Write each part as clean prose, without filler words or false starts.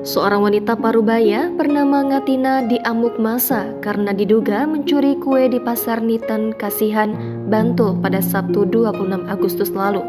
Seorang wanita parubaya bernama Ngatina diamuk massa karena diduga mencuri kue di Pasar Nitan, Kasihan, Bantul pada Sabtu 26 Agustus lalu.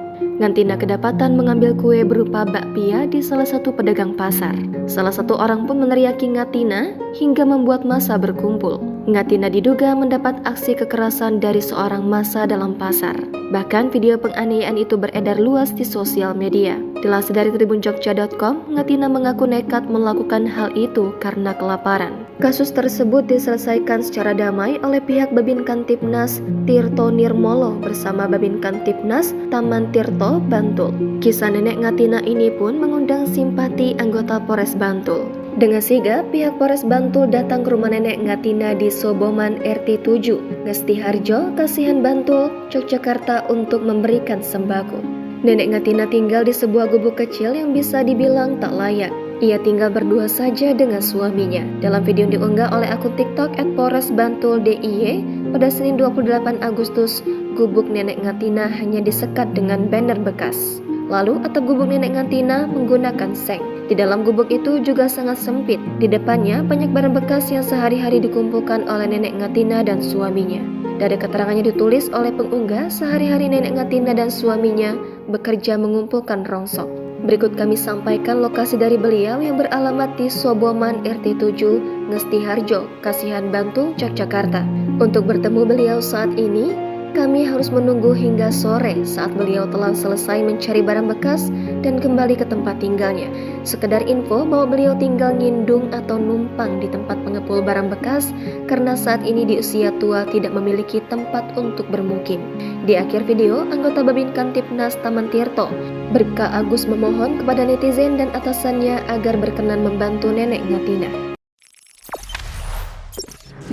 Ngatina kedapatan mengambil kue berupa bakpia di salah satu pedagang pasar. Salah satu orang pun meneriaki Ngatina hingga membuat massa berkumpul. Ngatina diduga mendapat aksi kekerasan dari seorang massa dalam pasar. Bahkan video penganiayaan itu beredar luas di sosial media. Dilansir dari tribunjogja.com, Ngatina mengaku nekat melakukan hal itu karena kelaparan. Kasus tersebut diselesaikan secara damai oleh pihak Babin Kantipnas Tirto Nirmolo bersama Babin Kantipnas Taman Tirto, Bantul. Kisah nenek Ngatina ini pun mengundang simpati anggota Polres Bantul. Dengan sigap, pihak Polres Bantul datang ke rumah nenek Ngatina di Soboman RT 7, Ngestiharjo, Kasihan Bantul, Yogyakarta untuk memberikan sembako. Nenek Ngatina tinggal di sebuah gubuk kecil yang bisa dibilang tak layak. Ia tinggal berdua saja dengan suaminya. Dalam video yang diunggah oleh akun TikTok @PolresBantulDIY pada Senin 28 Agustus, gubuk nenek Ngatina hanya disekat dengan banner bekas. Lalu atap gubuk nenek Ngatina menggunakan seng. Di dalam gubuk itu juga sangat sempit. Di depannya banyak barang bekas yang sehari-hari dikumpulkan oleh nenek Ngatina dan suaminya. Dari keterangannya ditulis oleh pengunggah, sehari-hari nenek Ngatina dan suaminya bekerja mengumpulkan rongsok. Berikut kami sampaikan lokasi dari beliau yang beralamat di Soboman RT 7, Ngestiharjo, Kasihan Bantul, Yogyakarta. Untuk bertemu beliau saat ini, kami harus menunggu hingga sore saat beliau telah selesai mencari barang bekas dan kembali ke tempat tinggalnya. Sekedar info bahwa beliau tinggal ngindung atau numpang di tempat pengepul barang bekas karena saat ini di usia tua tidak memiliki tempat untuk bermukim. Di akhir video, anggota Babin Kantipnas Taman Tirto, Bribka Agus memohon kepada netizen dan atasannya agar berkenan membantu nenek Ngatina.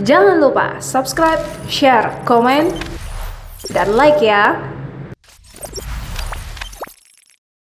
Jangan lupa subscribe, share, komen, dan like ya.